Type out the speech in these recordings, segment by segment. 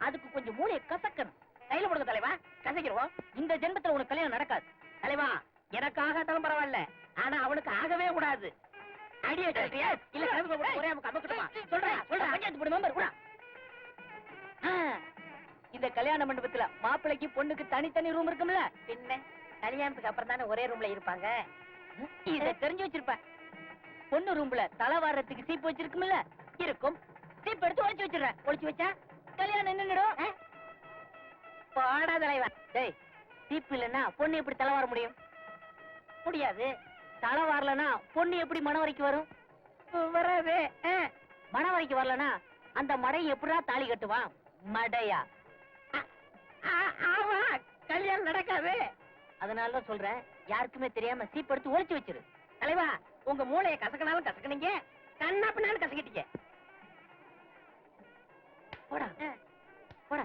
அதுக்கு கொஞ்சம் மூளையை கசக்கணும். கையில கொடுங்க தலைவா, கசக்கிடுவோம். இந்த ஜென்மத்துல உனக்கு கல்யாணம் நடக்காது தலைவா. எனக்காக தான் பரவாயில்ல, ஆனா அவனுக்கு ஆகவே கூடாது. ஐடியா சொல்றியா இல்ல ஒரே அமக்கட்டுமா? சொல்றேன் பஞ்சாயத்து போடு மெம்பர் கூட. இந்த கல்யாண மண்டபத்துல மாப்பிள்ளைக்கு பொண்ணுக்கு தனித்தனி ரூம் இருக்கும்ல. பின்ன கல்யாணத்துக்கு அப்புறம் தானே ஒரே ரூம்ல இருப்பாங்க. இத தெரிஞ்சு வச்சிருப்பேன். பொண்ணு ரூம்ல தலை வாரத்துக்கு சீப்பு வச்சிருக்கும்ல. இருக்கும். சீப் எடுத்து ஒளிச்சு வச்சிடுறேன். ஒளிச்சு வச்சா கல்யாணம் என்னன்னுடும். பாடா தலைவா. டேய், சீப்பு இல்லன்னா பொண்ணு எப்படி தலை வார முடியும்? முடியாது. தலை வாரலனா பொண்ணு எப்படி மணவரைக்கு வரும்? வராது. மணவரைக்கு வரலனா அந்த மடை எப்படிடா தாலி கட்டுவான்? மடையா? ஆமா, கல்யாணம் நடக்காது. அதனால சொல்றேன், யாருக்குமே தெரியாம சீப் எடுத்து ஒளிச்சு வச்சிரு. தலைவா, உங்க மூளையை கசக்கினாலும் கசக்குனீங்க, கண்ணா பின்னாலும் கசக்கிட்டீங்க. போடா போடா.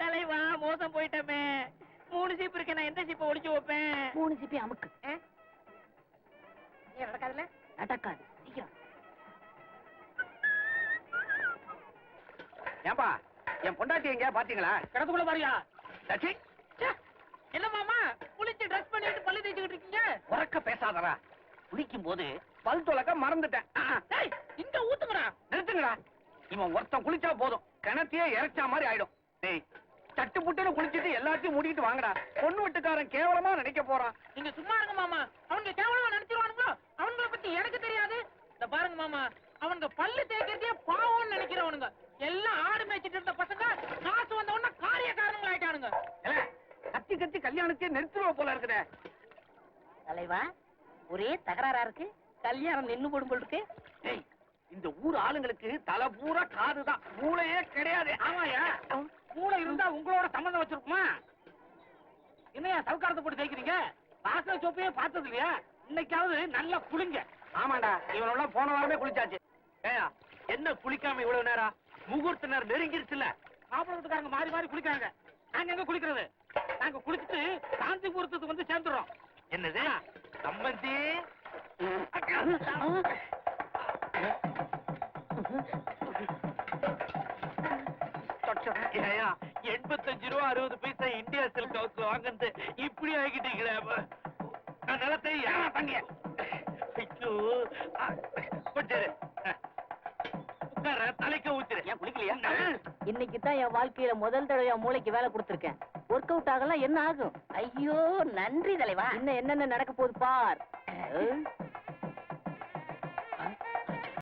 தலைவா, மோசம் போயிட்டமே. 3 சீப்பு இருக்கு, நான் எந்த சீப்பை ஒளிச்சு வைப்பேன்? 3 சீப்பை அமுக்கு. நடக்காதுல்ல? நடக்காது. சீக்கிரம். ஏன்பா, என் பொண்டாட்டி எங்க பாத்தீங்களா? கிடத்துக்குள்ள பாரியா? சச்சி, என்ன மாமா குளிச்சு ட்ரெஸ் பண்ணிட்டு பல்லு தேய்ச்சிட்டு இருக்கீங்க? உறக்க பேசாதடா. குளிக்கும் போது பல் துலக்க மறந்துட்டேன். இந்த ஊத்துங்கடா. நிறுத்துங்கடா. இவன் ஒருத்தன் குளிச்சா போதும், கிணத்தையே இறைச்சா மாதிரி ஆயிடும். டேய், சட்டு புட்டுன்னு குளிச்சுட்டு எல்லாத்தையும் மூடிட்டு வாங்கடா. பொண்ணு வீட்டுக்காரன் கேவலமா நினைக்க போறான். நீங்க சும்மா இருங்க மாமா. அவனுங்க கேவலமா நினைச்சிருவானுங்க. அவங்கள பத்தி எனக்கு தெரியாது. இந்த பாருங்க மாமா, அவனுங்க பல்லு தேய்க்கிறதே பாவம்னு நினைக்கிறவனுங்க. எல்லாம் ஆடு மேய்ச்சிட்டு இருந்த பசங்க காசு வந்த உடனே காரியக்காரனுங்க ஆயிட்டானுங்க. கத்தி கத்தி கல்யாணத்தையே நிறுத்துவ போல இருக்குதே. தலைவா, ஒரே தகராறா இருக்கு. கல்யாணம் நின்னு போடும் போல் இருக்கு. டேய், இந்த ஊர் ஆளுங்களுக்கு தலை பூரா காதுதான், மூளையே கிடையாது. ஆமாயா, மூளை இருந்தா உங்களோட சம்மந்தம் வச்சிருக்குமா? என்னையா சவுக்காரத்தை போட்டு தேய்க்கிறீங்க? வாசல் சோப்பையே பார்த்தது இல்லையா? இன்னைக்காவது நல்லா குளிங்க. ஆமாண்டா, இவனெல்லாம் போன வாரமே குளிச்சாச்சு. ஏயா, என்ன குளிக்காம இவ்வளவு நேரம்? முகூர்த்த நேரம் நெருங்கிருச்சுல்ல. மாப்பிள்ளை வீட்டுக்காரங்க மாறி மாறி குளிக்கிறாங்க. நாங்க எங்க குளிக்கிறது? நாங்க குளிச்சுட்டு காந்திபுரத்துக்கு வந்து சேர்ந்துடுறோம். என்னது சம்பந்தி? 85 ரூபா 60 பைசா இந்தியா சில்க் ஹவுஸ் வாங்குறது இப்படி ஆகிட்டீங்களே. நான் நிலத்தை தங்க கொஞ்சம் உட்கார, தலைக்க ஊத்துறேன். ஏன் குளிக்கலையா? இன்னைக்கு தான் என் வாழ்க்கையில முதல் தடவை மூளைக்கு வேலை கொடுத்திருக்கேன். ஒர்க் அவுட் ஆகலாம், என்ன ஆகும்? ஐயோ நன்றி தலைவா. இன்னும் என்னென்ன நடக்க போகுது பார்.